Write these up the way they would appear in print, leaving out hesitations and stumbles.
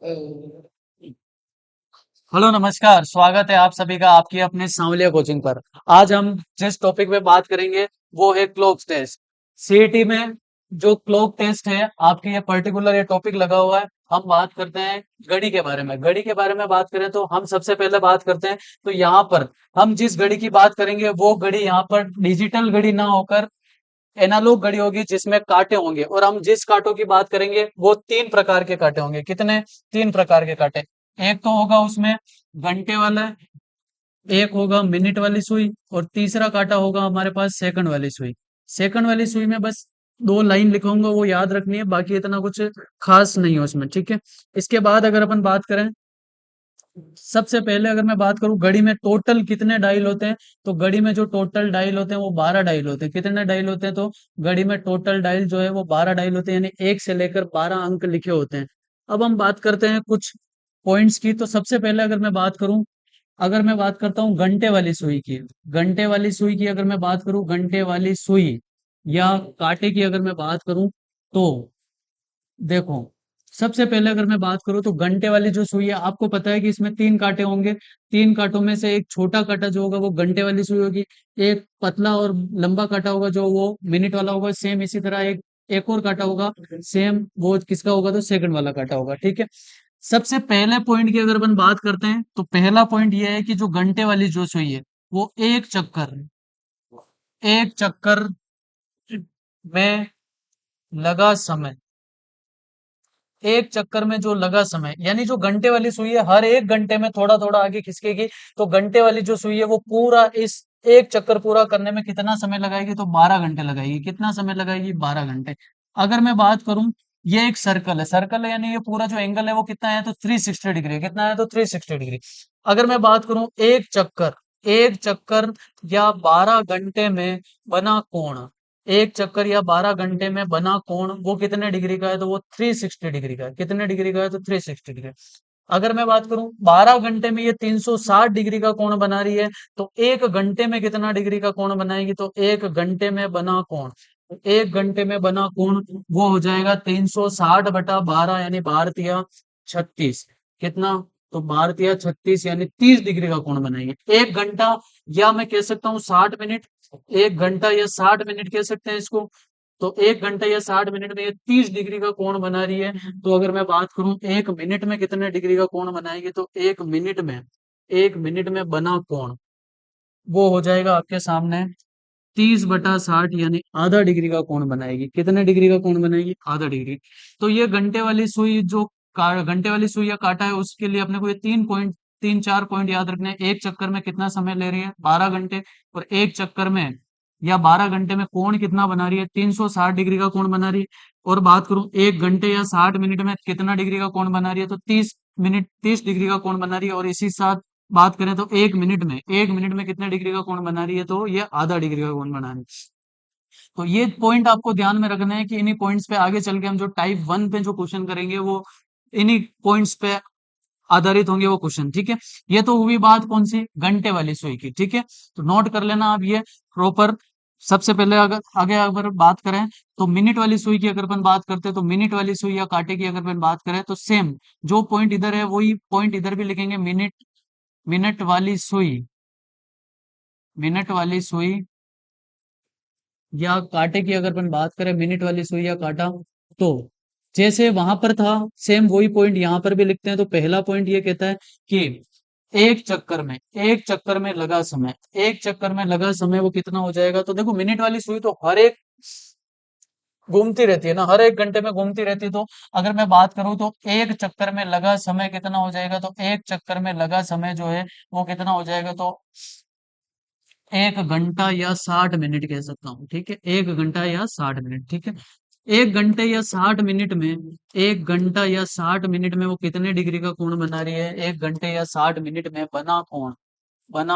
Hello नमस्कार, स्वागत है आप सभी का आपकी अपने सांवलिया कोचिंग पर। आज हम जिस टॉपिक पे बात करेंगे वो है क्लोक टेस्ट। सीईटी में जो क्लोक टेस्ट है, आपकी ये पर्टिकुलर ये टॉपिक लगा हुआ है। हम बात करते हैं घड़ी के बारे में। घड़ी के बारे में बात करें तो हम सबसे पहले बात करते हैं, तो यहाँ पर हम जिस घड़ी की बात करेंगे वो घड़ी यहाँ पर डिजिटल घड़ी ना होकर एनालॉग घड़ी होगी, जिसमें कांटे होंगे। और हम जिस कांटों की बात करेंगे वो तीन प्रकार के कांटे होंगे। कितने? तीन प्रकार के कांटे। एक तो होगा उसमें घंटे वाला, एक होगा मिनट वाली सुई, और तीसरा कांटा होगा हमारे पास सेकंड वाली सुई। सेकंड वाली सुई में बस दो लाइन लिखूंगा, वो याद रखनी है, बाकी इतना कुछ खास नहीं है उसमें। ठीक है। इसके बाद अगर अपन बात करें, सबसे पहले अगर मैं बात करूं घड़ी में टोटल कितने डायल होते हैं, तो घड़ी में जो टोटल डायल होते हैं वो 12 डायल होते हैं। कितने डायल होते हैं? तो घड़ी में टोटल डायल जो है वो 12 डायल होते हैं, यानी एक से लेकर 12 अंक लिखे होते हैं। अब हम बात करते हैं कुछ पॉइंट्स की। तो सबसे पहले अगर मैं बात करता हूँ घंटे वाली सुई की, घंटे वाली सुई की अगर मैं बात करूँ, घंटे वाली सुई या कांटे की अगर मैं बात करूं, तो देखो, सबसे पहले अगर मैं बात करूं तो घंटे वाली जो सुई है, आपको पता है कि इसमें तीन कांटे होंगे। तीन कांटों में से एक छोटा कांटा जो होगा वो घंटे वाली सुई होगी। एक पतला और लंबा कांटा होगा जो वो मिनट वाला होगा। सेम इसी तरह एक एक और कांटा होगा, सेम वो किसका होगा? तो सेकंड वाला कांटा होगा। ठीक है। सबसे पहले पॉइंट की अगर अपन बात करते हैं, तो पहला पॉइंट ये है कि जो घंटे वाली जो सुई है वो एक चक्कर में लगा समय, एक चक्कर में जो लगा समय, यानी जो घंटे वाली सुई है हर एक घंटे में थोड़ा थोड़ा आगे खिसकेगी। तो घंटे वाली जो सुई है वो पूरा इस एक चक्कर पूरा करने में कितना समय लगाएगी? तो 12 घंटे लगाएगी। कितना समय लगाएगी? 12 घंटे। अगर मैं बात करूं, ये एक सर्कल है यानी ये पूरा जो एंगल है वो कितना है? तो 360 डिग्री। कितना है? तो 360 डिग्री। अगर मैं बात करूं एक चक्कर या 12 घंटे में बना कोण, एक चक्कर या 12 घंटे में बना कोण वो कितने डिग्री का है? तो वो 360 डिग्री का है। कितने डिग्री का है? तो 360 डिग्री। अगर मैं बात करूं 12 घंटे में ये 360 डिग्री का कोण बना रही है, तो एक घंटे में कितना डिग्री का कोण बनाएगी? तो एक घंटे में बना कोण, तो एक घंटे में बना कोण वो हो जाएगा 360/12, यानी भारतीय 36। कितना? तो भारतीय 36 यानी 30 डिग्री का कोण बनाएंगे। एक घंटा, या मैं कह सकता हूँ 60 मिनट, एक घंटा या 60 मिनट कह सकते हैं इसको। तो एक घंटा या 60 मिनट में ये 30 डिग्री का कोण बना रही है। तो अगर मैं बात करूं एक मिनट में कितने डिग्री का कोण बनाएगी, तो एक मिनट में बना कोण वो हो जाएगा आपके सामने 30/60, यानी आधा डिग्री का कोण बनाएगी। कितने डिग्री का कोण बनाएगी? आधा डिग्री। तो ये घंटे वाली सुई या कांटा है, उसके लिए अपने को ये 3 चार पॉइंट याद रखने हैं। एक चक्कर में कितना समय ले रही है? 12 घंटे। और एक चक्कर में या 12 घंटे में कोण कितना बना रही है? 360 डिग्री का कोण बना रही है। और बात करूं एक घंटे या 60 मिनट में कितना डिग्री का कोण बना रही है? तो 30 मिनट 30 डिग्री का कोण बना रही है। और इसी साथ बात करें तो एक मिनट में कितने डिग्री का कोण बना रही है? तो ये आधा डिग्री का कोण बना रही है। तो ये पॉइंट आपको ध्यान में रखना है कि इन्हीं पॉइंट्स पे आगे चल के हम जो टाइप 1 पे जो क्वेश्चन करेंगे वो इन्हीं पॉइंट्स पे आधारित होंगे वो क्वेश्चन। ठीक है। ये तो हुई बात कौन सी? घंटे वाली सुई की। ठीक है। तो नोट कर लेना आप ये प्रॉपर। सबसे पहले अगर आगे अगर बात करें, तो मिनट वाली सुई की अगर अपन बात करते हैं, तो मिनट वाली सुई या कांटे की अगर अपन बात करें, तो सेम जो पॉइंट इधर है वही पॉइंट इधर भी लिखेंगे। मिनट वाली सुई, मिनट वाली सुई या कांटे की अगर अपन बात करें, मिनट वाली सुई या कांटा, तो जैसे वहां पर था सेम वही पॉइंट यहाँ पर भी लिखते हैं। तो पहला पॉइंट ये कहता है कि एक चक्कर में लगा समय, एक चक्कर में लगा समय वो कितना हो जाएगा? तो देखो, मिनट वाली सुई तो हर एक घूमती रहती है ना, हर एक घंटे में घूमती रहती है। तो अगर मैं बात करूं तो एक चक्कर में लगा समय कितना हो जाएगा? तो एक चक्कर में लगा समय जो है वो कितना हो जाएगा? तो 1 घंटा या 60 मिनट कह सकता हूँ। ठीक है। 1 घंटा या 60 मिनट। ठीक है। एक घंटे या 60 मिनट में, 1 घंटा या 60 मिनट में वो कितने डिग्री का कोण बना रही है? 1 घंटे या 60 मिनट में बना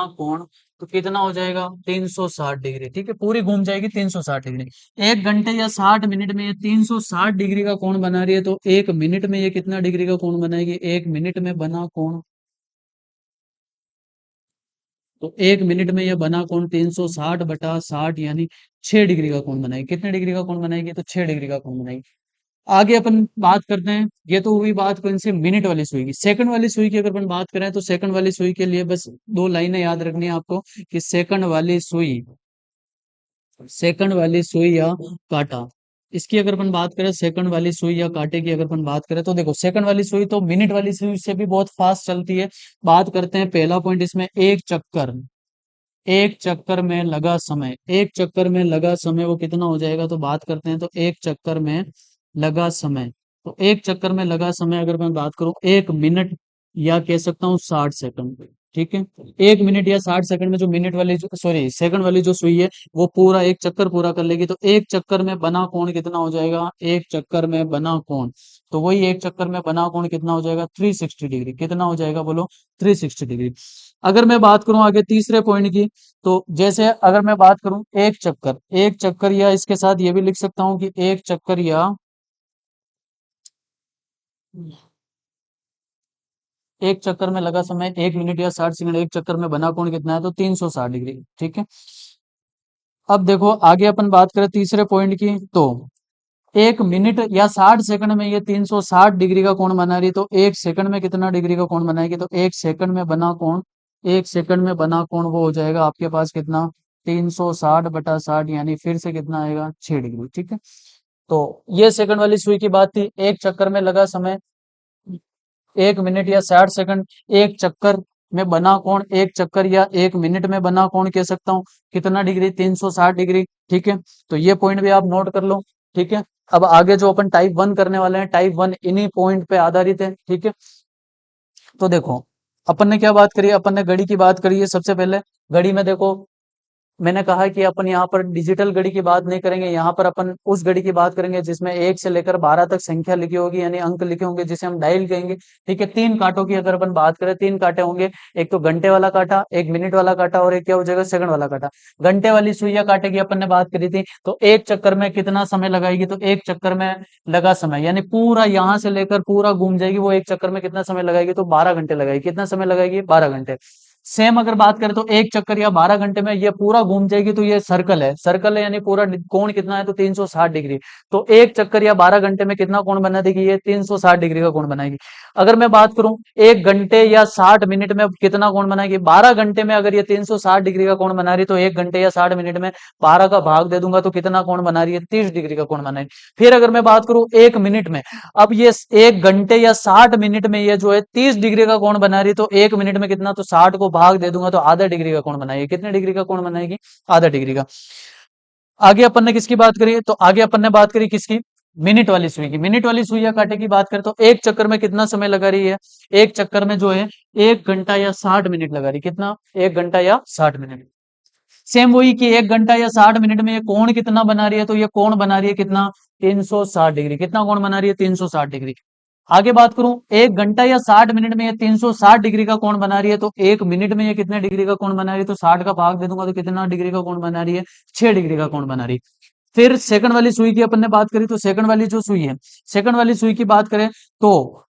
कोण तो कितना हो जाएगा? 360 डिग्री। ठीक है। पूरी घूम जाएगी 360 डिग्री। 1 घंटे या 60 मिनट में ये 360 डिग्री का कोण बना रही है, तो एक मिनट में ये कितना डिग्री का कोण बनाएगी? एक मिनट में बना कोण, तो एक मिनट में यह बना कोण 360/60, यानी 6 डिग्री का कोण बनाएगी। कितने डिग्री का कोण बनाएगी? तो 6 डिग्री का कोण बनाएगी। आगे अपन बात करते हैं, ये तो हुई बात कौन सी, मिनट वाली सुई की। सेकंड वाली सुई की अगर अपन बात करें तो सेकंड वाली सुई के लिए बस दो लाइनें याद रखनी है आपको कि सेकंड वाली सुई या कांटा। इसकी अगर अपन बात करें सेकंड वाली सुई या कांटे की अगर अपन बात करें तो देखो सेकंड वाली सुई तो मिनट वाली सुई से भी बहुत फास्ट चलती है। बात करते हैं पहला पॉइंट इसमें, एक चक्कर में लगा समय, एक चक्कर में लगा समय वो कितना हो जाएगा, तो बात करते हैं तो एक चक्कर में लगा समय, तो एक चक्कर में लगा समय अगर मैं बात करूं 1 मिनट या कह सकता हूँ 60 सेकंड। ठीक है, 1 मिनट या 60 सेकंड में जो मिनट वाली सॉरी सेकंड वाली जो सुई है वो पूरा एक चक्कर पूरा कर लेगी, तो एक चक्कर में बना कोण कितना हो जाएगा, एक चक्कर में बना कोण, तो वही एक चक्कर में बना कोण कितना हो जाएगा, 360 डिग्री। कितना हो जाएगा बोलो, 360 डिग्री। अगर मैं बात करूं आगे तीसरे पॉइंट की, तो जैसे अगर मैं बात करूं एक चक्कर या इसके साथ ये भी लिख सकता हूं कि एक चक्कर या एक चक्कर में लगा समय 1 मिनट या 60 सेकंड, एक चक्कर में बना कोण कितना है, तो 360 डिग्री। ठीक है, अब देखो आगे अपन बात करें तीसरे पॉइंट की, तो 1 मिनट या 60 सेकंड में ये 360 डिग्री का कोण बना रही है, तो एक सेकंड में कितना डिग्री का कोण बनाएगी, तो एक सेकंड में बना कोण वो हो जाएगा आपके पास कितना, 360/60, यानी फिर से कितना आएगा, 6 डिग्री। ठीक है, तो ये सेकंड वाली सुई की बात थी, एक चक्कर में लगा समय 1 मिनट या 60 सेकंड, एक चक्कर में बना कोण, एक चक्कर या 1 मिनट में बना कोण कह सकता हूँ कितना डिग्री, 360 डिग्री। ठीक है, तो ये पॉइंट भी आप नोट कर लो। ठीक है, अब आगे जो अपन टाइप 1 करने वाले हैं, टाइप 1 इन्हीं पॉइंट पे आधारित है। ठीक है, तो देखो अपन ने क्या बात करी, अपन ने घड़ी की बात करी है। सबसे पहले घड़ी में देखो मैंने कहा कि अपन यहाँ पर डिजिटल घड़ी की बात नहीं करेंगे, यहाँ पर अपन उस घड़ी की बात करेंगे जिसमें 1 से लेकर 12 तक संख्या लिखी होगी, यानी अंक लिखे होंगे, जिसे हम डायल कहेंगे। ठीक है, 3 कांटों की अगर अपन बात करें, 3 कांटे होंगे, एक तो घंटे वाला कांटा, एक मिनट वाला कांटा, और एक क्या हो जाएगा, सेकंड वाला कांटा। घंटे वाली सुइया कांटे की अपन ने बात करी थी, तो एक चक्कर में कितना समय लगाएगी, तो एक चक्कर में लगा समय यानी पूरा यहाँ से लेकर पूरा घूम जाएगी, वो एक चक्कर में कितना समय लगाएगी, तो 12 घंटे लगाएगी। कितना समय लगाएगी, 12 घंटे। सेम अगर बात करें तो एक चक्कर या 12 घंटे में ये पूरा घूम जाएगी, तो ये सर्कल है यानी पूरा कोण कितना है, तो 360 डिग्री। तो एक चक्कर या 12 घंटे में कितना कोण बना देगी, ये 360 डिग्री का कोण बनाएगी। अगर मैं बात करूं 1 घंटे या 60 मिनट में कितना कोण बनाएगी, 12 घंटे में अगर ये 360 डिग्री का कोण बना रही है, तो 1 घंटे या 60 मिनट में 12 का भाग दे दूंगा तो कितना कोण बना रही है, 30 डिग्री का कोण बनाएगी। फिर अगर मैं बात करूं 1 मिनट में, अब ये 1 घंटे या 60 मिनट में ये जो है 30 डिग्री का कोण बना रही है, तो 1 मिनट में कितना, तो 60 को भाग दे दूंगा तो आधा डिग्री का कोण बनाएगी। कितने डिग्री का कोण बनाएगी, आधा डिग्री का। आगे अपन ने किसकी बात करी, तो आगे अपन ने बात करी किसकी, मिनट वाली सुई की। मिनट वाली सुई या कांटे की बात करें तो एक चक्कर में कितना समय लगा रही है, एक चक्कर में जो है 1 घंटा या 60 मिनट लगा रही है। कितना, 1 घंटा या 60 मिनट। सेम वही कि 1 घंटा या 60 मिनट में ये कोण कितना बना रही है, तो ये कोण बना रही है कितना, 360 डिग्री। कितना कोण बना रही है, 360 डिग्री। आगे बात करूं 1 घंटा या 60 मिनट में ये 360 डिग्री का कोण बना रही है, तो 1 मिनट में ये कितने डिग्री का कोण बना रही है, तो 60 का भाग दे दूंगा तो कितना डिग्री का कोण बना रही है, 6 डिग्री का कोण बना रही है। फिर सेकंड वाली सुई की अपन ने बात करी, तो सेकंड वाली जो सुई है, सेकंड वाली सुई की बात करें तो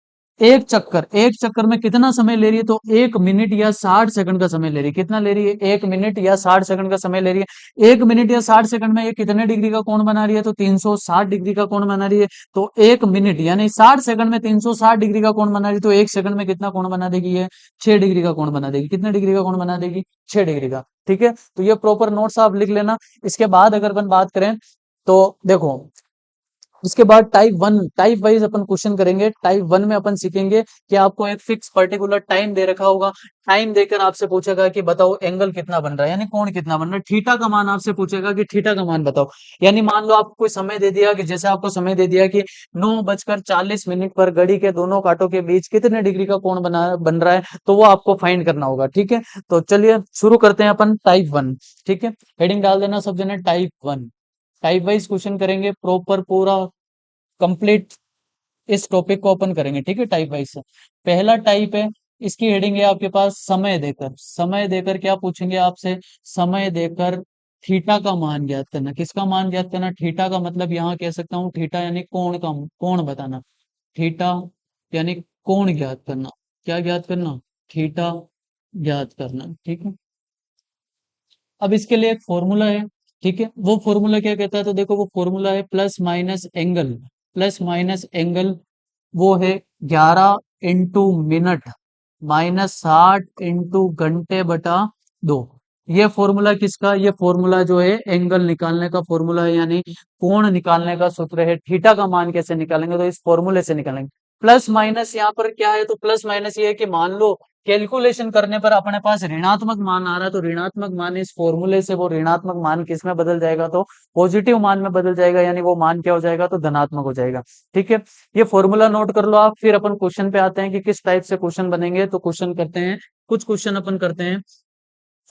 एक चक्कर में कितना समय ले रही है, तो 1 मिनट या 60 सेकंड का समय ले रही है। कितना ले रही है, 1 मिनट या 60 सेकंड का समय ले रही है। 1 मिनट या 60 सेकंड में ये कितने डिग्री का कोण बना रही है, तो 360 डिग्री का कोण बना रही है। तो 1 मिनट यानी 60 सेकंड में 360 डिग्री का कोण बना रही है, तो एक सेकंड में कितना कोण बना देगी, ये 6 डिग्री का कोण बना देगी। कितने डिग्री का कोण बना देगी, 6 डिग्री का। ठीक है, तो ये प्रॉपर नोट्स आप लिख लेना। इसके बाद अगर अपन बात करें तो देखो उसके बाद टाइप वाइज अपन क्वेश्चन करेंगे। टाइप 1 में अपन सीखेंगे कि आपको एक फिक्स पर्टिकुलर टाइम दे रखा होगा, टाइम देकर आपसे पूछेगा कि बताओ एंगल कितना बन रहा है, यानी कोण कितना बन रहा है। थीटा का मान आपसे पूछेगा कि थीटा का मान बताओ, यानी मान लो आपको कोई समय दे दिया, कि जैसे आपको समय दे दिया कि 9:40 पर घड़ी के दोनों कांटों के बीच कितने डिग्री का कोण बन रहा है, तो वो आपको फाइंड करना होगा। ठीक है, तो चलिए शुरू करते हैं अपन टाइप 1। ठीक है, हेडिंग डाल देना सब जने, टाइप 1। टाइप वाइज क्वेश्चन करेंगे, प्रॉपर पूरा कंप्लीट इस टॉपिक को अपन करेंगे। ठीक है, टाइप वाइज से पहला टाइप है, इसकी हेडिंग है आपके पास समय देकर क्या पूछेंगे आपसे, समय देकर थीटा का मान ज्ञात करना। किसका मान ज्ञात करना, थीटा का मतलब यहाँ कह सकता हूँ थीटा यानी कोण बताना। थीटा यानी कोण ज्ञात करना। क्या ज्ञात करना, थीटा ज्ञात करना। ठीक है, अब इसके लिए एक फॉर्मूला है। ठीक है, वो फॉर्मूला क्या कहता है, तो देखो वो फॉर्मूला है plus minus angle. Plus minus angle वो है 11 इंटू मिनट माइनस 60 इंटू घंटे बटा 2। ये फॉर्मूला किसका, ये फॉर्मूला जो है एंगल निकालने का फॉर्मूला है, यानी कोण निकालने का सूत्र है। थीटा का मान कैसे निकालेंगे, तो इस फॉर्मूले से निकालेंगे। प्लस माइनस यहाँ पर क्या है, तो प्लस माइनस ये है कि मान लो कैलकुलेशन करने पर अपने पास ऋणात्मक मान आ रहा है, तो ऋणात्मक मान इस फॉर्मूले से वो ऋणात्मक मान किस में बदल जाएगा, तो पॉजिटिव मान में बदल जाएगा, यानी वो मान क्या हो जाएगा, तो धनात्मक हो जाएगा। ठीक है, ये फॉर्मूला नोट कर लो आप। फिर अपन क्वेश्चन पे आते हैं कि किस टाइप से क्वेश्चन बनेंगे। तो क्वेश्चन करते हैं, कुछ क्वेश्चन अपन करते हैं।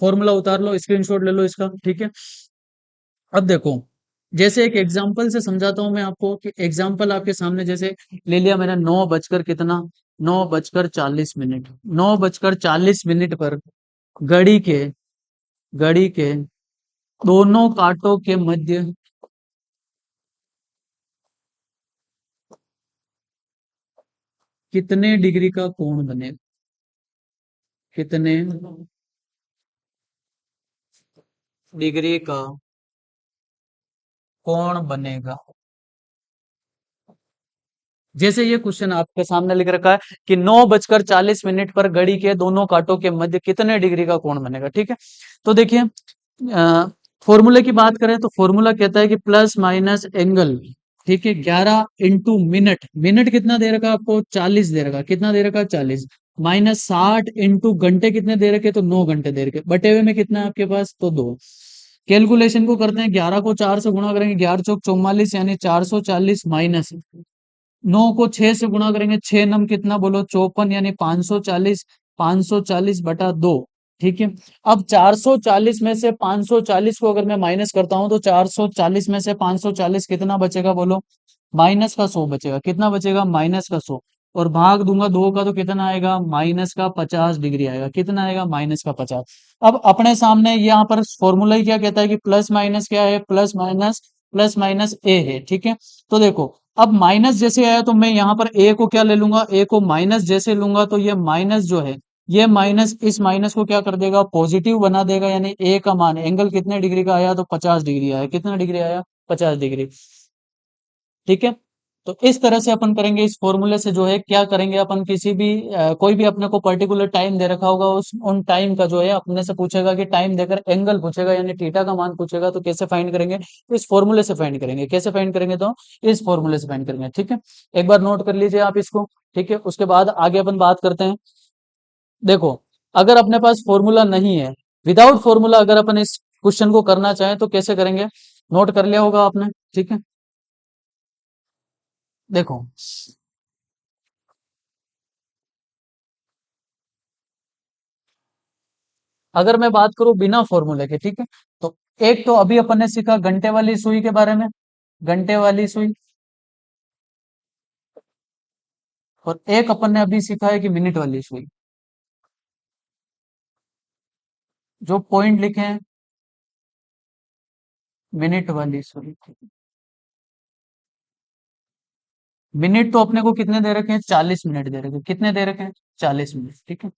फॉर्मूला उतार लो, स्क्रीनशॉट ले लो इसका। ठीक है, अब देखो, जैसे एक एग्जांपल से समझाता हूं मैं आपको कि एग्जांपल आपके सामने जैसे ले लिया मैंने, 9 बजकर कितना, 9 बजकर 40 मिनट, 9 बजकर 40 मिनट पर घड़ी के घड़ी के दोनों कांटों के मध्य कितने डिग्री का कोण बनेगा, कितने डिग्री का कोण बनेगा। जैसे ये क्वेश्चन आपके सामने लिख रखा है कि 9 बजकर 40 मिनट पर घड़ी के दोनों कांटों के मध्य कितने डिग्री का कोण बनेगा। ठीक है, तो देखिए, फॉर्मूले की बात करें तो फॉर्मूला कहता है कि प्लस माइनस एंगल, ठीक है, 11 इंटू मिनट, मिनट कितना दे रखा है आपको, 40 दे रखा है, कितना दे रखा है 40, माइनस 60 इंटू घंटे कितने दे रखे, तो 9 घंटे दे रखे, बटे हुए में कितना है आपके पास, तो 2। कैलकुलेशन को करते हैं, 11 को 4 से गुणा करेंगे, 11 चौक 44, यानी 440 माइनस 9 को 6 से गुणा करेंगे, 6 नम कितना बोलो 54, यानी 540, 540 बटा 2। ठीक है, अब 440 में से 540 को अगर मैं माइनस करता हूं, तो 440 में से 540 कितना बचेगा बोलो, माइनस का 100 बचेगा, कितना बचेगा, माइनस का 100। और भाग दूंगा 2 का, तो कितना आएगा, माइनस का 50 डिग्री आएगा, कितना आएगा, माइनस का 50। अब अपने सामने यहाँ पर फॉर्मूला ही क्या कहता है कि प्लस माइनस क्या है, प्लस माइनस ए है। ठीक है, तो देखो, अब माइनस जैसे आया तो मैं यहाँ पर ए को क्या ले लूंगा, ए को माइनस जैसे लूंगा, तो ये माइनस जो है, ये माइनस इस माइनस को क्या कर देगा, पॉजिटिव बना देगा, यानी ए का मान, एंगल कितने डिग्री का आया, तो 50 डिग्री आया, कितना डिग्री आया, 50 डिग्री। ठीक है, तो इस तरह से अपन करेंगे, इस फॉर्मूले से जो है क्या करेंगे अपन, किसी भी कोई भी अपने को पर्टिकुलर टाइम दे रखा होगा, उस उन टाइम का जो है अपने से पूछेगा कि टाइम देकर एंगल पूछेगा, यानी थीटा का मान पूछेगा, तो कैसे फाइंड करेंगे, इस फॉर्मूले से फाइंड करेंगे। कैसे फाइंड करेंगे, तो इस फॉर्मूले से फाइंड करेंगे। ठीक है, एक बार नोट कर लीजिए आप इसको। ठीक है, उसके बाद आगे अपन बात करते हैं। देखो, अगर अपने पास फॉर्मूला नहीं है, विदाउट फॉर्मूला अगर अपन इस क्वेश्चन को करना चाहें तो कैसे करेंगे, नोट कर लिया होगा आपने। ठीक है, देखो, अगर मैं बात करूं बिना फॉर्मूले के, ठीक है, तो एक तो अभी अपन ने सीखा घंटे वाली सुई के बारे में, घंटे वाली सुई, और एक अपन ने अभी सीखा है कि मिनट वाली सुई। जो पॉइंट लिखे हैं, मिनट वाली सुई, मिनट तो अपने को कितने दे रखे हैं, 40 मिनट दे रखे हैं, कितने दे रखे हैं, 40 मिनट। ठीक है,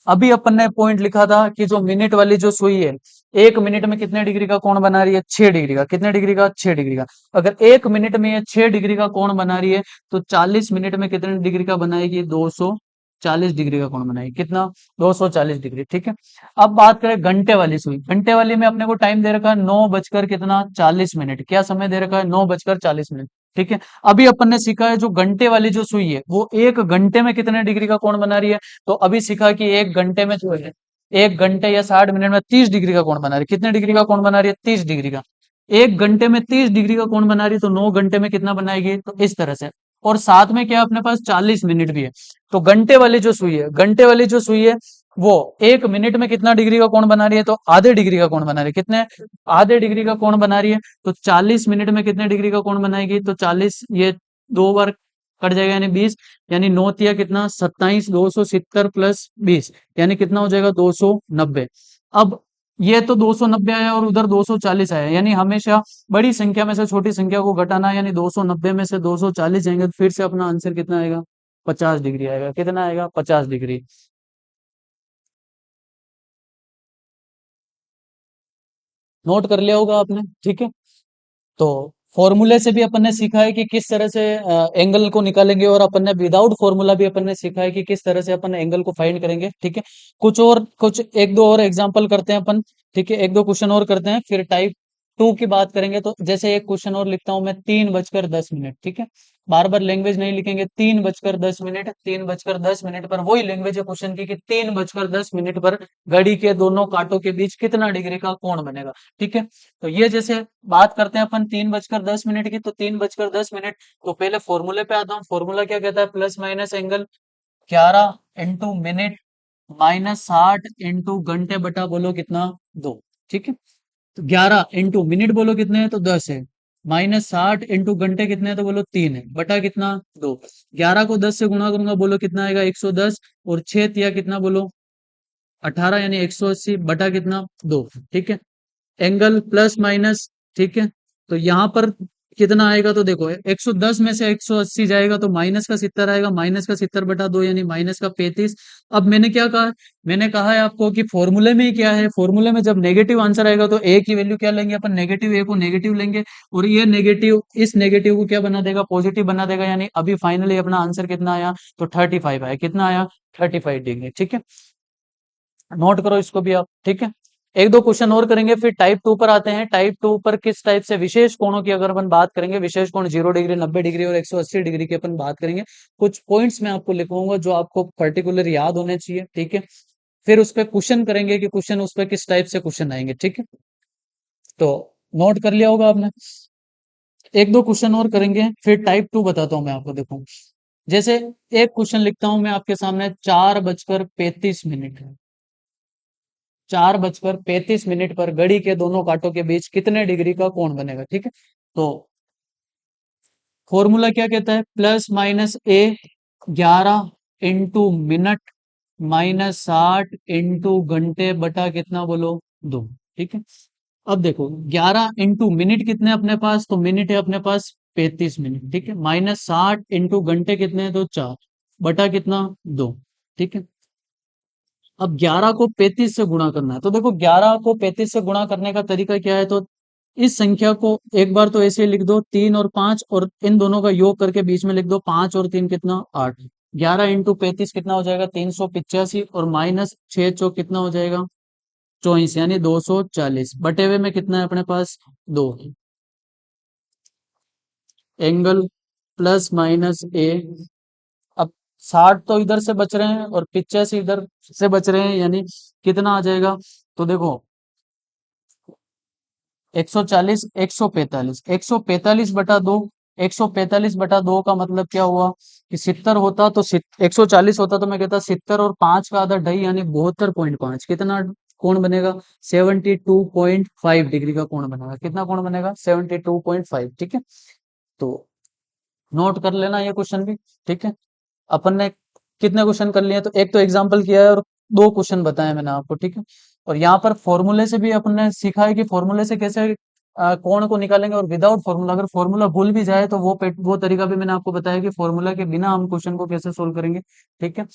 अभी अपन ने पॉइंट लिखा था कि जो मिनट वाली जो सुई है, 1 मिनट में कितने डिग्री का कोण बना रही है, 6 डिग्री का, कितने डिग्री का, 6 डिग्री का। अगर 1 मिनट में ये 6 डिग्री का कोण बना रही है, तो 40 मिनट में कितने डिग्री का बनाएगी, 240 डिग्री का कोण बनाएगी, कितना, 240 डिग्री। ठीक है, अब बात करें घंटे वाली सुई, घंटे वाली में अपने को टाइम दे रखा है 9 बजकर कितना, 40 मिनट, क्या समय दे रखा है, 9 बजकर 40 मिनट। ठीक है, अभी अपन ने सीखा है जो घंटे वाली जो सुई है, वो 1 घंटे में कितने डिग्री का कोण बना रही है। तो अभी सीखा कि 1 घंटे में जो है, 1 घंटे या 60 मिनट में 30 डिग्री का कोण बना रही है, कितने डिग्री का कोण बना रही है, 30 डिग्री का। 1 घंटे में 30 डिग्री का कोण बना रही है, तो 9 घंटे में कितना बनाएगी, तो इस तरह से। और साथ में क्या है, अपने पास 40 मिनट भी है। तो घंटे वाली जो सुई है, घंटे वाली जो सुई है, वो 1 मिनट में कितना डिग्री का कोण बना रही है, तो आधे डिग्री का कोण बना रही है, कितने, आधे डिग्री का कोण बना रही है। तो 40 मिनट में कितने डिग्री का कोण बनाएगी, तो 40, ये 2 बार कट जाएगा, यानी 20, यानी 9 तिया कितना, 27, 270 प्लस 20, यानी कितना हो जाएगा, 290। अब ये तो 290 आया और उधर 240 आया, यानी हमेशा बड़ी संख्या में से छोटी संख्या को घटाना है, यानी 290 में से 240 जाएंगे, तो फिर से अपना आंसर कितना आएगा, 50 डिग्री आएगा, कितना आएगा, 50 डिग्री। नोट कर लिया होगा आपने। ठीक है, तो फॉर्मूले से भी अपन ने सीखा है कि किस तरह से एंगल को निकालेंगे, और अपन ने विदाउट फॉर्मूला भी अपन ने सीखा है कि किस तरह से अपन एंगल को फाइंड करेंगे। ठीक है, कुछ एक दो और एग्जांपल करते हैं अपन। ठीक है, एक दो क्वेश्चन और करते हैं, फिर टाइप टू की बात करेंगे। तो जैसे एक क्वेश्चन और लिखता हूं मैं, 3:10। ठीक है, बार बार लैंग्वेज नहीं लिखेंगे, 3:10, 3:10 पर वही लैंग्वेज है क्वेश्चन की कि 3:10 पर घड़ी के दोनों कांटों के बीच कितना डिग्री का कोण बनेगा। ठीक है, तो ये जैसे बात करते हैं अपन 3:10 की, तो 3:10, तो पहले फॉर्मूले पे आता हूँ। फॉर्मूला क्या कहता है? Plus minus angle 11 × minute minus 60 × घंटे बटा बोलो कितना, 2। ठीक है, तो 11 × मिनट बोलो कितने हैं, तो 10 है। माइनस 60 × घंटे कितने हैं, तो बोलो 3 है, बटा कितना, 2। 11 को 10 से गुणा करूंगा, बोलो कितना आएगा, 110। और 6 तिया कितना बोलो, 18, यानी 180 बटा कितना, 2। ठीक है, एंगल प्लस माइनस। ठीक है, तो यहाँ पर कितना आएगा, तो देखो 110 में से 180 जाएगा तो माइनस का 70 आएगा, माइनस का 70/2 यानी माइनस का 35। अब मैंने क्या कहा, मैंने कहा है आपको कि फॉर्मूले में ही क्या है, फॉर्मूले में जब नेगेटिव आंसर आएगा तो ए की वैल्यू क्या लेंगे अपन, नेगेटिव ए को नेगेटिव लेंगे, और ये नेगेटिव इस नेगेटिव को क्या बना देगा, पॉजिटिव बना देगा। यानी अभी फाइनली अपना आंसर कितना आया, तो 35 आया। कितना आया, 35 डिग्री। ठीक है, नोट करो इसको भी आप। ठीक है, एक दो क्वेश्चन और करेंगे, फिर टाइप टू पर आते हैं। टाइप टू पर किस टाइप से विशेष कोणों की अगर अपन बात करेंगे, विशेष कोण 0 डिग्री, 90 डिग्री और 180 डिग्री की अपन बात करेंगे। कुछ पॉइंट्स मैं आपको लिखूंगा जो आपको पर्टिकुलर याद होने चाहिए। ठीक है, फिर उस पर क्वेश्चन करेंगे कि क्वेश्चन उस पर किस टाइप से क्वेश्चन आएंगे। ठीक है, तो नोट कर लिया होगा आपने। एक दो क्वेश्चन और करेंगे, फिर टाइप टू बताता हूं मैं आपको। देखो, जैसे एक क्वेश्चन लिखता हूं मैं आपके सामने, 4:35। 4:35 पर घड़ी के दोनों कांटों के बीच कितने डिग्री का कोण बनेगा। ठीक है, तो फॉर्मूला क्या कहता है, प्लस माइनस ए 11 × मिनट माइनस 60 × घंटे बटा कितना बोलो, 2। ठीक है, अब देखो 11 × मिनट कितने अपने पास, तो मिनट है अपने पास 35 मिनट। ठीक है, माइनस 60 × घंटे कितने हैं, तो 4 बटा कितना, 2। ठीक है, अब 11 को 35 से गुणा करना है। तो देखो 11 को 35 से गुणा करने का तरीका क्या है, तो इस संख्या को एक बार तो ऐसे ही लिख दो, 3 और 5, और इन दोनों का योग करके बीच में लिख दो, 5 और 3 कितना, 8। 11 × 35 कितना हो जाएगा, 385, और माइनस 6 चौक कितना हो जाएगा, 24, यानी 240 बटे हुए में कितना है अपने पास, 2। एंगल प्लस माइनस ए, अब 60 तो इधर से बच रहे हैं और 85 इधर से बच रहे हैं, यानी कितना आ जाएगा, तो देखो 140, 145, 145/2, 145/2 का मतलब क्या हुआ कि 70 होता तो 140 होता तो मैं कहता 70 और 5 का आधा ढाई, यानी 72.5। कितना कोण बनेगा, 72.5 डिग्री का कोण बनेगा। कितना कोण बनेगा, 72.5। ठीक है, तो नोट कर लेना ये क्वेश्चन भी। ठीक है, अपन ने कितने क्वेश्चन कर लिए, तो एक तो एग्जाम्पल किया है और दो क्वेश्चन बताए मैंने आपको। ठीक है, और यहाँ पर फॉर्मूले से भी अपन ने सीखा है कि फॉर्मूले से कैसे कोण को निकालेंगे, और विदाउट फॉर्मूला, अगर फॉर्मूला भूल भी जाए तो वो तरीका भी मैंने आपको बताया कि फॉर्मूला के बिना हम क्वेश्चन को कैसे सोल्व करेंगे। ठीक है,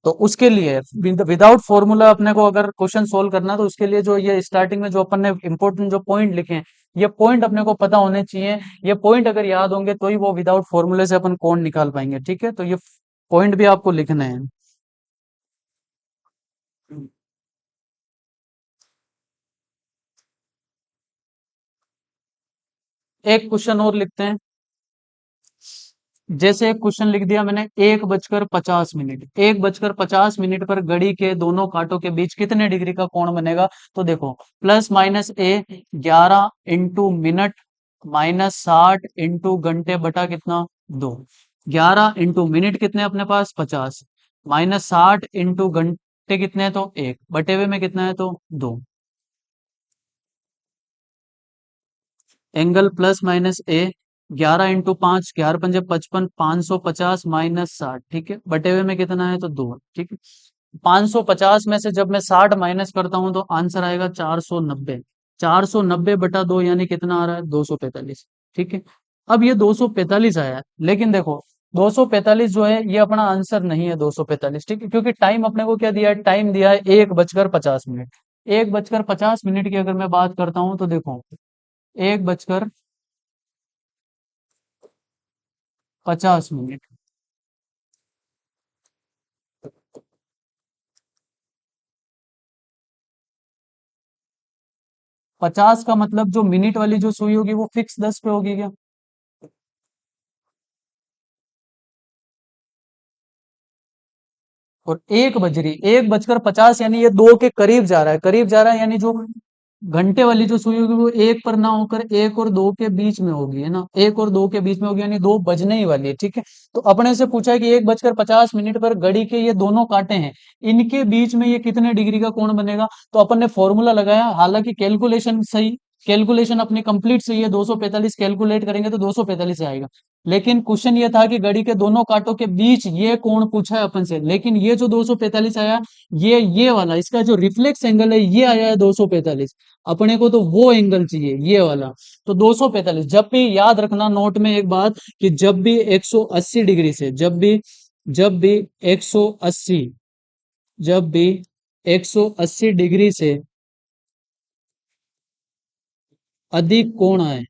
तो उसके लिए विदाउट फॉर्मूला अपने को अगर क्वेश्चन सोल्व करना, तो उसके लिए जो ये स्टार्टिंग में जो अपन ने इंपॉर्टेंट जो पॉइंट लिखे हैं, ये पॉइंट अपने को पता होने चाहिए। ये पॉइंट अगर याद होंगे तो ही वो विदाउट फॉर्मूले से अपन कोण निकाल पाएंगे। ठीक है, तो ये पॉइंट भी आपको लिखने हैं। एक क्वेश्चन और लिखते हैं। जैसे एक क्वेश्चन लिख दिया मैंने, 1:50। 1:50 पर घड़ी के दोनों कांटों के बीच कितने डिग्री का कोण बनेगा। तो देखो, प्लस माइनस ए 11 × मिनट माइनस 60 × घंटे बटा कितना, 2। 11 × मिनट कितने अपने पास, 50, माइनस 60 × घंटे कितने हैं, तो 1 बटे हुए में कितना है, तो 2। एंगल प्लस माइनस ए 11 × 5, 11×5 = 55, 550 माइनस 60। ठीक है, बटे हुए में कितना है, तो 2। ठीक है, 550 में से जब मैं 60 माइनस करता हूं तो आंसर आएगा 490। 490/2 यानी कितना आ रहा है, 245। ठीक है, अब ये 245 आया है, लेकिन देखो 245 जो है ये अपना आंसर नहीं है 245। ठीक है, क्योंकि टाइम अपने को क्या दिया है, टाइम दिया है 1:50। 1:50 की अगर मैं बात करता हूं तो देखो, 1:50 50 मिनट। 50 का मतलब जो मिनट वाली जो सुई होगी वो फिक्स 10 पे होगी क्या? और 1 बज रही, 1 बजकर 50, यानी ये 2 के करीब जा रहा है, करीब जा रहा है, यानी जो घंटे वाली जो सुई होगी वो 1 पर ना होकर 1 और 2 के बीच में होगी, है ना, 1 और 2 के बीच में होगी, यानी 2 बजने ही वाली है, ठीक है। तो अपने से पूछा है कि 1 बजकर 50 मिनट पर घड़ी के ये दोनों कांटे हैं, इनके बीच में ये कितने डिग्री का कोण बनेगा? तो अपन ने फॉर्मूला लगाया, हालांकि कैलकुलेशन सही, कैलकुलेशन अपनी कंप्लीट सही है, 245 कैलकुलेट करेंगे तो 245 आएगा। लेकिन क्वेश्चन ये था कि घड़ी के दोनों कांटों के बीच ये कोण पूछा है अपन से, लेकिन ये जो 245 आया, ये वाला इसका जो रिफ्लेक्स एंगल है ये आया है 245। अपने को तो वो एंगल चाहिए, ये वाला। तो 245, जब भी याद रखना नोट में एक बात, कि जब भी 180 डिग्री से, जब भी 180, जब भी 180 डिग्री से अधिक कोण आए,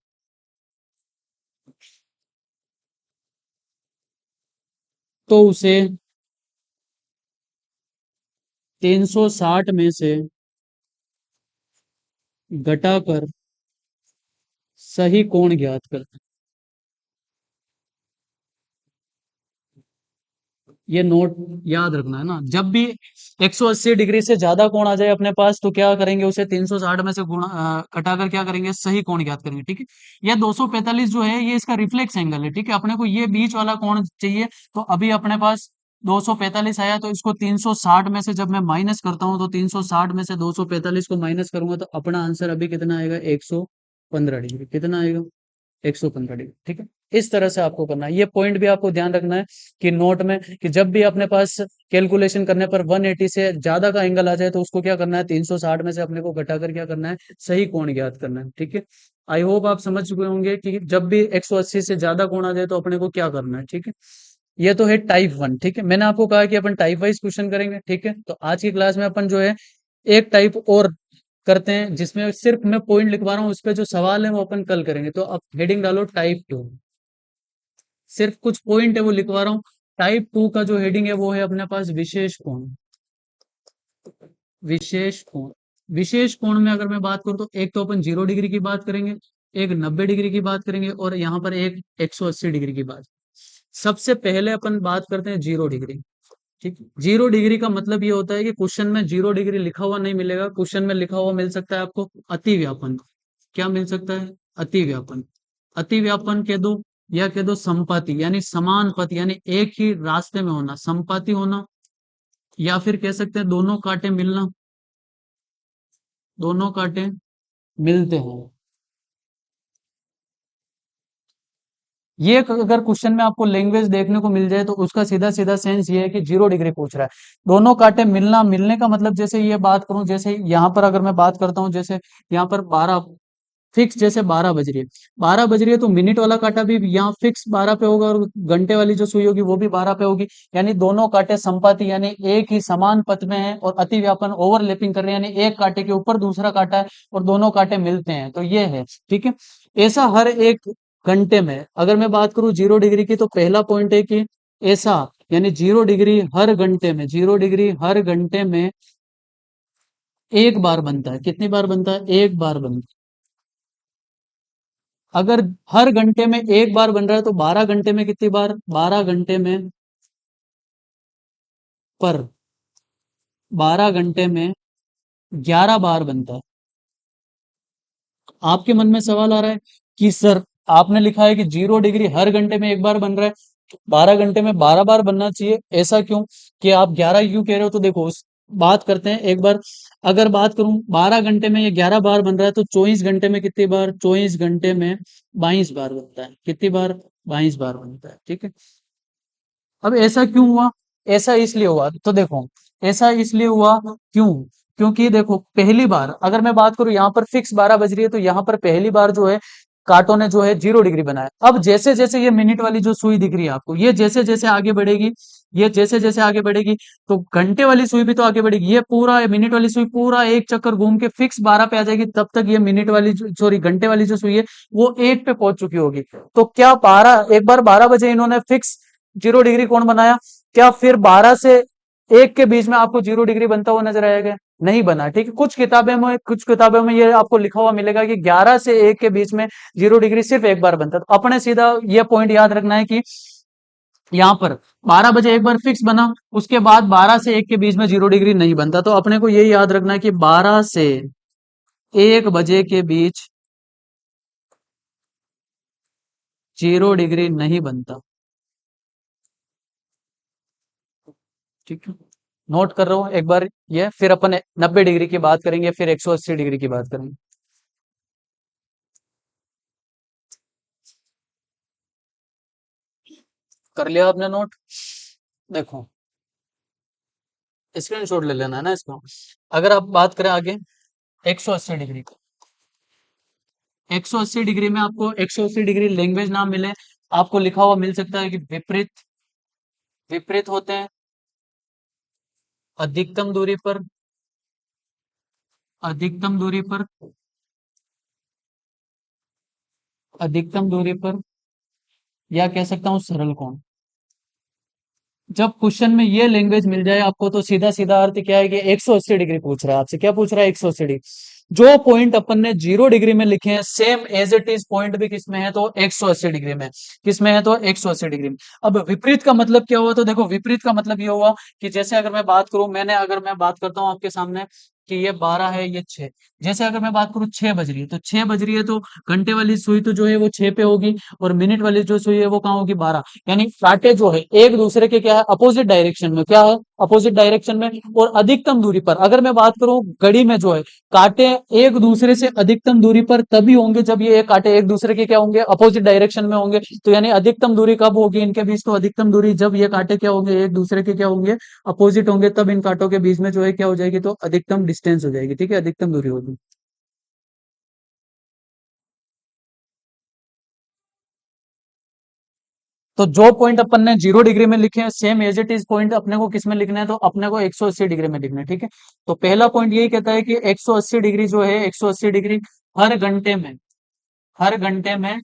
तो उसे 360 में से घटाकर सही कोण ज्ञात करना। ये नोट याद रखना है ना, जब भी 180 डिग्री से ज्यादा कोण आ जाए अपने पास, तो क्या करेंगे, उसे 360 में से गुणा घटाकर क्या करेंगे, सही कोण ज्ञात करेंगे, ठीक है। यह 245 जो है ये इसका रिफ्लेक्स एंगल है, ठीक है, अपने को ये बीच वाला कोण चाहिए। तो अभी अपने पास 245 आया, तो इसको 360 में से जब मैं माइनस करता हूँ, तो 360 में से 245 को माइनस करूंगा, तो अपना आंसर अभी कितना आएगा, 115 डिग्री। कितना आएगा, 115 डिग्री, ठीक है। इस तरह से आपको करना है, ये पॉइंट भी आपको ध्यान रखना है कि नोट में, कि जब भी अपने पास कैलकुलेशन करने पर 180 से ज्यादा का एंगल आ जाए, तो उसको क्या करना है, 360 में से अपने को घटाकर क्या करना है, सही कोण ज्ञात करना है, ठीक है। आई होप आप समझ चुके होंगे कि जब भी 180 से ज्यादा कोण आ जाए तो अपने को क्या करना है, ठीक है। ये तो है टाइप 1, ठीक है। मैंने आपको कहा कि अपन टाइप वाइज क्वेश्चन करेंगे, ठीक है। तो आज की क्लास में अपन जो है एक टाइप और करते हैं, जिसमें सिर्फ मैं पॉइंट लिखवा रहा हूँ, उस पे जो सवाल है वो अपन कल करेंगे। तो अब हेडिंग डालो टाइप 2, सिर्फ कुछ पॉइंट है वो लिखवा रहा हूँ। टाइप 2 का जो हेडिंग है वो है अपने पास विशेष कोण। विशेष कोण, विशेष कोण में अगर मैं बात करूँ तो एक तो अपन 0 डिग्री की बात करेंगे, एक 90 डिग्री की बात करेंगे, और यहाँ पर एक 180 डिग्री की बात। सबसे पहले अपन बात करते हैं 0 डिग्री, ठीक। 0 डिग्री का मतलब ये होता है कि क्वेश्चन में 0 डिग्री लिखा हुआ नहीं मिलेगा, क्वेश्चन में लिखा हुआ मिल सकता है आपको अति व्यापन। क्या मिल सकता है, अति व्यापन। अति व्यापन कह दो, या कह दो संपाति, यानी समान पथ, यानी एक ही रास्ते में होना, संपाति होना। या फिर कह सकते हैं दोनों कांटे मिलना, दोनों कांटे मिलते हैं। ये अगर क्वेश्चन में आपको लैंग्वेज देखने को मिल जाए, तो उसका सीधा सीधा सेंस ये है कि 0 डिग्री पूछ रहा है। दोनों कांटे मिलना, मिलने का मतलब, जैसे ये बात करूं, जैसे यहाँ पर अगर मैं बात करता हूँ, जैसे यहाँ पर 12 फिक्स, जैसे 12 बज रही है, 12 बज रही है, तो मिनट वाला कांटा भी यहाँ फिक्स 12 पे होगा, और घंटे वाली जो सुई होगी वो भी 12 पे होगी। यानी दोनों कांटे संपाती, यानी एक ही समान पथ में है, और अति व्यापन ओवरलैपिंग कर रहे हैं, यानी एक कांटे के ऊपर दूसरा कांटा है और दोनों कांटे मिलते हैं, तो ये है, ठीक है। ऐसा हर एक घंटे में, अगर मैं बात करूं 0 डिग्री की, तो पहला पॉइंट है कि ऐसा, यानी 0 डिग्री हर घंटे में, 0 डिग्री हर घंटे में एक बार बनता है। कितनी बार बनता है, एक बार बनता है। अगर हर घंटे में एक बार बन रहा है, तो 12 घंटे में कितनी बार, 12 घंटे में, पर 12 घंटे में 11 बार बनता है। आपके मन में सवाल आ रहा है कि सर, आपने लिखा है कि 0 डिग्री हर घंटे में एक बार बन रहा है, 12 घंटे में 12 बार बनना चाहिए, ऐसा क्यों, कि आप 11 क्यों कह रहे हो? तो देखो, उस बात करते हैं एक बार। अगर बात करूं 12 घंटे में ये 11 बार बन रहा है, तो 24 घंटे में कितनी बार, 24 घंटे में 22 बार बनता है। कितनी बार, 22 बार बनता है, ठीक है। अब ऐसा क्यों हुआ, ऐसा इसलिए हुआ, तो देखो, ऐसा इसलिए हुआ, क्यों, क्योंकि देखो, पहली बार अगर मैं बात करूं, यहाँ पर फिक्स 12 बज रही है, तो यहाँ पर पहली बार जो है कांटों ने जो है 0 डिग्री बनाया। अब जैसे जैसे ये मिनट वाली जो सुई दिख रही है आपको, ये जैसे जैसे आगे बढ़ेगी, ये जैसे जैसे आगे बढ़ेगी, तो घंटे वाली सुई भी तो आगे बढ़ेगी। ये पूरा मिनट वाली सुई पूरा एक चक्कर घूम के फिक्स 12 पे आ जाएगी, तब तक ये मिनट वाली सॉरी घंटे वाली जो सुई है वो 1 पे पहुंच चुकी होगी। तो क्या 12 एक बार 12 बजे इन्होंने फिक्स 0 डिग्री कोण बनाया, क्या फिर 12 से 1 के बीच में आपको 0 डिग्री बनता हुआ नजर आएगा? नहीं बना। ठीक है, कुछ किताबों में ये आपको लिखा हुआ मिलेगा कि 11 से 1 के बीच में 0 डिग्री सिर्फ एक बार बनता है। तो अपने सीधा ये पॉइंट याद रखना है कि यहाँ पर 12 बजे एक बार फिक्स बना, उसके बाद 12 से 1 के बीच में 0 डिग्री नहीं बनता। तो अपने को यही याद रखना है कि 12 से 1 बजे के बीच 0 डिग्री नहीं बनता। ठीक है, नोट कर रहा हूं एक बार ये, फिर अपन 90 डिग्री की बात करेंगे, फिर 180 डिग्री की बात करेंगे। कर लिया आपने नोट? देखो, स्क्रीनशॉट ले लेना है ना इसका। अगर आप बात करें आगे 180 डिग्री की, 180 डिग्री में आपको 180 डिग्री लैंग्वेज नाम मिले, आपको लिखा हुआ मिल सकता है कि विपरीत विपरीत होते हैं अधिकतम दूरी पर, अधिकतम दूरी पर, अधिकतम दूरी पर, या कह सकता हूं सरल कोण। जब क्वेश्चन में ये लैंग्वेज मिल जाए आपको, तो सीधा सीधा अर्थ क्या है कि 180 डिग्री पूछ रहा है आपसे। क्या पूछ रहा है? 180 डिग्री। जो पॉइंट अपन ने 0 डिग्री में लिखे हैं, same as it is point भी किस में है? तो 180 डिग्री में। किस में है? तो 180 डिग्री में। अब विपरीत का मतलब क्या हुआ? तो देखो, विपरीत का मतलब ये हुआ कि जैसे अगर मैं बात करूं, अगर मैं बात करता हूं आपके सामने कि ये 12 है, ये 6। जैसे अगर मैं बात करूं 6 बज रही है, तो 6 बज रही है तो घंटे वाली सुई तो जो है वो 6 पे होगी, और मिनट वाली जो सुई है वो कहाँ होगी? 12। यानी कांटे जो है एक दूसरे के क्या है? अपोजिट डायरेक्शन में। क्या है? अपोजिट डायरेक्शन में। और अधिकतम दूरी पर अगर मैं बात करूं, घड़ी में जो है कांटे एक दूसरे से अधिकतम दूरी पर तभी होंगे जब ये कांटे एक दूसरे के क्या होंगे? अपोजिट डायरेक्शन में होंगे। तो यानी अधिकतम दूरी कब होगी इनके बीच? तो अधिकतम दूरी जब ये कांटे क्या होंगे? एक दूसरे के क्या होंगे? अपोजिट होंगे, तब इन कांटों के बीच में जो है क्या हो जाएगी? तो अधिकतम डिस्टेंस हो जाएगी। ठीक है, अधिकतम दूरी होगी। तो जो पॉइंट अपन ने 0 डिग्री में लिखे हैं, same as it is point अपने को किस में लिखना है? तो अपने को 180 डिग्री में लिखना है। ठीक है, तो पहला पॉइंट यही कहता है कि 180 डिग्री जो है, 180 डिग्री हर घंटे में, हर घंटे में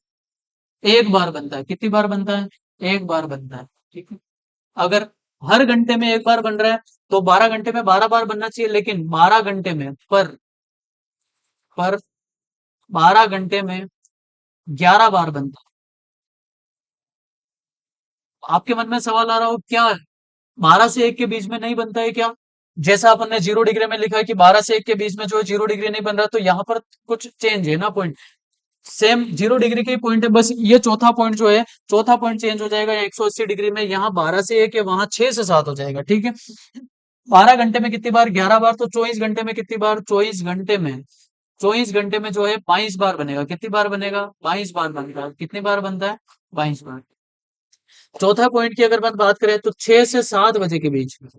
एक बार बनता है। कितनी बार बनता है? एक बार बनता है। ठीक है, अगर हर घंटे में एक बार बन रहा है, तो 12 घंटे में 12 बार बनना चाहिए, लेकिन 12 घंटे में पर 12 घंटे में 11 बार बनता है। आपके मन में सवाल आ रहा हो क्या? 12 से 1 के बीच में नहीं बनता है क्या? जैसा अपन ने 0 डिग्री में लिखा है कि 12 से 1 के बीच में जो है 0 डिग्री नहीं बन रहा, तो यहाँ पर कुछ चेंज है ना पॉइंट। सेम 0 डिग्री के पॉइंट है, बस ये चौथा पॉइंट जो है, चौथा पॉइंट चेंज हो जाएगा 180 डिग्री में। यहाँ 12 से 1 है, वहां 6 से 7 हो जाएगा। ठीक है, 12 घंटे में कितनी बार? 11 बार। तो 24 घंटे में कितनी बार? 24 घंटे में जो है 22 बार बनेगा। कितनी बार बनेगा? 22 बार बनेगा। कितनी बार बनता है? 22 बार। चौथा पॉइंट की अगर बात करें, तो 6 से 7 बजे के बीच में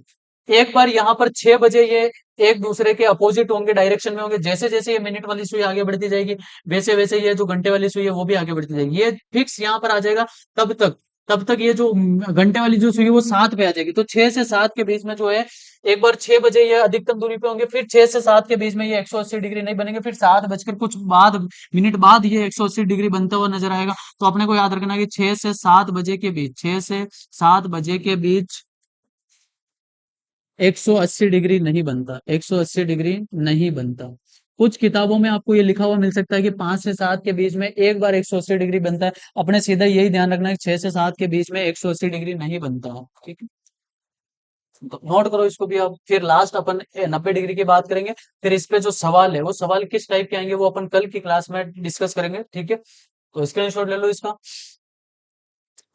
एक बार यहाँ पर 6 बजे ये एक दूसरे के अपोजिट होंगे, डायरेक्शन में होंगे। जैसे जैसे ये मिनट वाली सुई आगे बढ़ती जाएगी, वैसे वैसे ये जो घंटे वाली सुई है वो भी आगे बढ़ती जाएगी। ये फिक्स यहाँ पर आ जाएगा। तब तक तब तक ये जो घंटे वाली जो सुई है वो 7 पे आ जाएगी। तो 6 से 7 के बीच में जो है, एक बार 6 बजे ये अधिकतम दूरी पे होंगे, फिर 6 से 7 के बीच में ये 180 डिग्री नहीं बनेंगे, फिर 7 बजकर कुछ बाद मिनट बाद ये 180 डिग्री बनता हुआ नजर आएगा। तो अपने को याद रखना है कि 6 से 7 बजे के बीच, 6 से 7 बजे के बीच 180 डिग्री नहीं बनता। 180 डिग्री नहीं बनता। कुछ किताबों में आपको ये लिखा हुआ मिल सकता है कि 5 से 7 के बीच में एक बार 180 डिग्री बनता है। अपने सीधा यही ध्यान रखना है कि 6 से 7 के बीच में 180 डिग्री नहीं बनता है। ठीक है, तो नोट करो इसको भी। अब फिर लास्ट अपन 90 डिग्री की बात करेंगे। फिर इस पे जो सवाल है, वो सवाल किस टाइप के आएंगे वो अपन कल की क्लास में डिस्कस करेंगे। ठीक है, तो स्क्रीनशॉट ले लो इसका।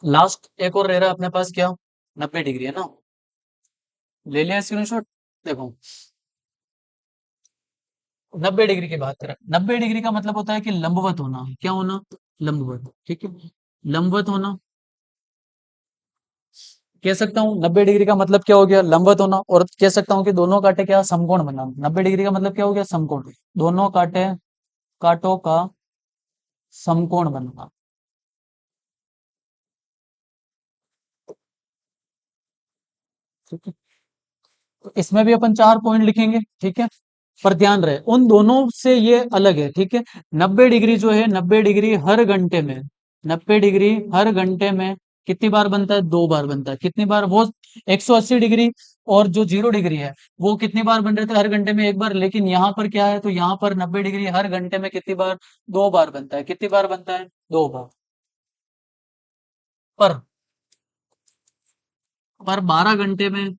लास्ट एक और रह रहा है अपने पास, क्या? 90 डिग्री है ना? ले लिया स्क्रीनशॉट? देखो, 90 डिग्री की बात करें, 90 डिग्री का मतलब होता है कि लंबवत होना। क्या होना? लंबवत। ठीक है, लंबवत होना। कह सकता हूँ 90 डिग्री का मतलब क्या हो गया? लंबवत होना। और कह सकता हूँ कि दोनों कांटे क्या? समकोण बनाना। 90 डिग्री का मतलब क्या हो गया? समकोण। दोनों कांटे कांटों का समकोण बनना। ठीक है, तो इसमें भी अपन 4 पॉइंट लिखेंगे। ठीक है, पर ध्यान रहे उन दोनों से ये अलग है। ठीक है, 90 डिग्री जो है, 90 डिग्री हर घंटे में, 90 डिग्री हर घंटे में कितनी बार बनता है? 2 बार बनता है। कितनी बार? वो 180 डिग्री और जो 0 डिग्री है वो कितनी बार बन रहे थे? हर घंटे में 1 बार। लेकिन यहाँ पर क्या है? तो यहाँ पर 90 डिग्री हर घंटे में कितनी बार? 2 बार बनता है। कितनी बार बनता है? 2 बार। पर 12 घंटे में,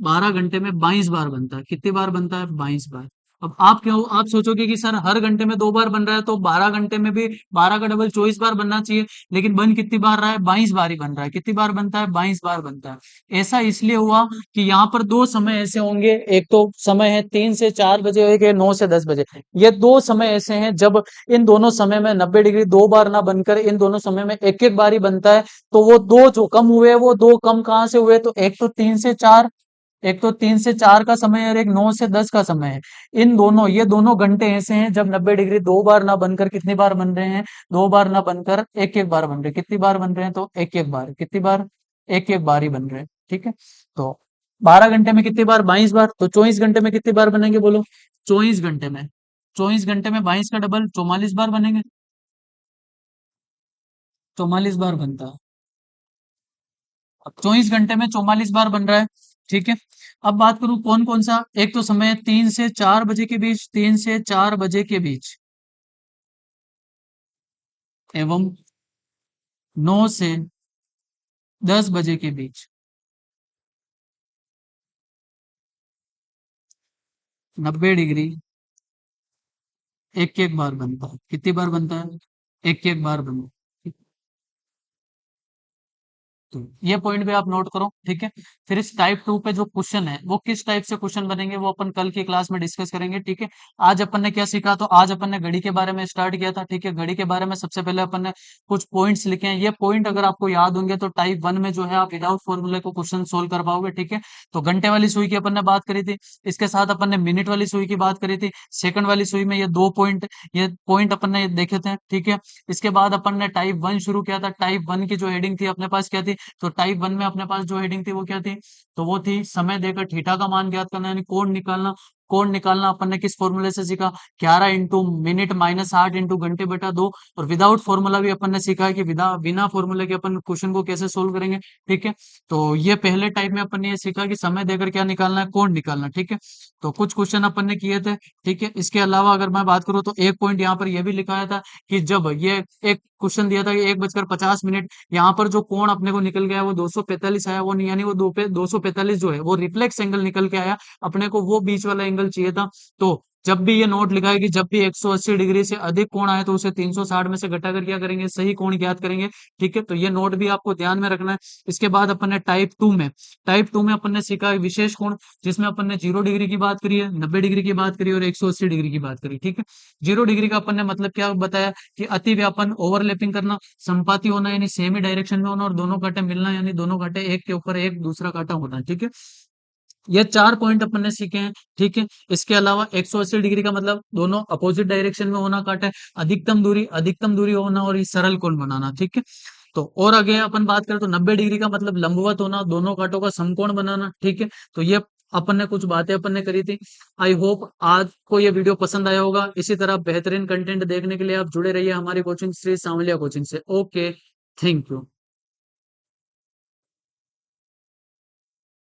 12 घंटे में 22 बार बनता है। कितनी बार बनता है? 22 बार। अब आप क्यों, आप सोचोगे कि सर हर घंटे में 2 बार बन रहा है तो 12 घंटे में भी 12 का डबल 24 बार बनना चाहिए। लेकिन बन कितनी बार रहा है? 22 बार ही बन रहा है। कितनी बार बनता है? 22 बार बनता है। ऐसा इसलिए हुआ कि यहाँ पर दो समय ऐसे होंगे। एक तो समय है 3 से 4 बजे, एक है 9 से 10 बजे। ये दो समय ऐसे हैं जब इन दोनों समय में 90 डिग्री 2 बार ना बनकर इन दोनों समय में एक एक बार ही बनता है। तो वो दो जो कम हुए, वो दो कम कहाँ से हुए? तो एक तो 3 से 4, एक तो 3 से 4 का समय है और एक 9 से 10 का समय है। इन दोनों, ये दोनों घंटे ऐसे हैं जब 90 डिग्री 2 बार ना बनकर कितनी बार बन रहे हैं? 2 बार ना बनकर एक एक बार बन रहे हैं। कितनी बार बन रहे हैं? तो एक एक बार। कितनी बार? एक एक बार ही बन रहे हैं। ठीक है, तो 12 घंटे में कितनी बार? 22 बार। तो 24 घंटे में कितनी बार बनेंगे बोलो? 24 घंटे में, 24 घंटे में 22 का डबल 44 बार बनेंगे। 44 बार बनता है। अब 24 घंटे में 44 बार बन रहा है। ठीक है, अब बात करूं कौन कौन सा। एक तो समय 3 से 4 बजे के बीच, 3 से 4 बजे के बीच, एवं 9 से 10 बजे के बीच। 90 डिग्री एक एक बार बनता है। कितनी बार बनता है? एक एक बार बनता है। तो ये पॉइंट भी आप नोट करो। ठीक है, फिर इस टाइप 2 पे जो क्वेश्चन है वो किस टाइप से क्वेश्चन बनेंगे वो अपन कल की क्लास में डिस्कस करेंगे। ठीक है, आज अपन ने क्या सीखा? तो आज अपन ने घड़ी के बारे में स्टार्ट किया था। ठीक है, घड़ी के बारे में सबसे पहले अपन ने कुछ पॉइंट्स लिखे हैं। ये पॉइंट अगर आपको याद होंगे तो टाइप 1 में जो है आप विदाउट फॉर्मूले को क्वेश्चन सोल्व कर पाओगे। ठीक है, तो घंटे वाली सुई की अपन ने बात करी थी, इसके साथ अपन ने मिनट वाली सुई की बात करी थी, सेकंड वाली सुई में ये दो पॉइंट अपन ने देखे थे। ठीक है, इसके बाद अपन ने टाइप 1 शुरू किया था। टाइप 1 की जो हेडिंग थी अपने पास क्या थी? तो टाइप 1 में अपने पास जो हेडिंग थी वो क्या थी? तो वो थी समय देकर थीटा का मान ज्ञात करना, यानी कोण निकालना। कोण निकालना अपन ने किस फॉर्मूले से सीखा? 11 इंटू मिनट माइनस 8 इंटू घंटे बटा 2। और विदाउट फॉर्मूला भी अपन ने सीखा है कि बिना फॉर्मूले के अपन क्वेश्चन को कैसे सोल्व करेंगे। ठीक है, तो ये पहले टाइप में अपन ने ये सीखा कि समय देकर क्या निकालना है? कोण निकालना। ठीक है, तो कुछ क्वेश्चन अपन ने किए थे। ठीक है, इसके अलावा अगर मैं बात करूँ तो एक पॉइंट यहाँ पर यह भी लिखाया था कि जब ये एक क्वेश्चन दिया था कि 1 बजकर 50 मिनट, यहाँ पर जो कोण अपने को निकल गया वो 245 आया। वो नहीं, यानी वो 245 जो है वो रिफ्लेक्स एंगल निकल के आया। अपने को वो बीच वाला एंगल चाहिए था। तो जब भी ये नोट लिखा है कि जब भी 180 डिग्री से अधिक कोण आए तो उसे 360 में से घटाकर क्या करेंगे? सही कोण ज्ञात करेंगे। ठीक है, तो ये नोट भी आपको ध्यान में रखना है। इसके बाद अपन ने टाइप 2 में अपन ने सीखा है विशेष कोण, जिसमें अपन ने 0 डिग्री की बात करी है, 90 डिग्री की बात करी और 180 डिग्री की बात करी। ठीक है, 0 डिग्री का अपन ने मतलब क्या बताया कि अति व्यापन, ओवरलैपिंग करना, संपाती होना यानी सेम ही डायरेक्शन में होना, और दोनों कांटे मिलना यानी दोनों कांटे एक के ऊपर एक दूसरा कांटा होना। ठीक है, ये 4 पॉइंट अपन ने सीखे हैं। ठीक है, इसके अलावा 180 डिग्री का मतलब दोनों अपोजिट डायरेक्शन में होना कांटे, अधिकतम दूरी होना और ये सरल कोण बनाना। ठीक है, तो और आगे अपन बात करें तो 90 डिग्री का मतलब लंबवत होना, दोनों कांटों का समकोण बनाना। ठीक है, तो ये अपन ने कुछ बातें अपन ने करी थी। आई होप आज को ये वीडियो पसंद आया होगा। इसी तरह बेहतरीन कंटेंट देखने के लिए आप जुड़े रहिए हमारी कोचिंग श्री सांवलिया कोचिंग से। Okay, thank you.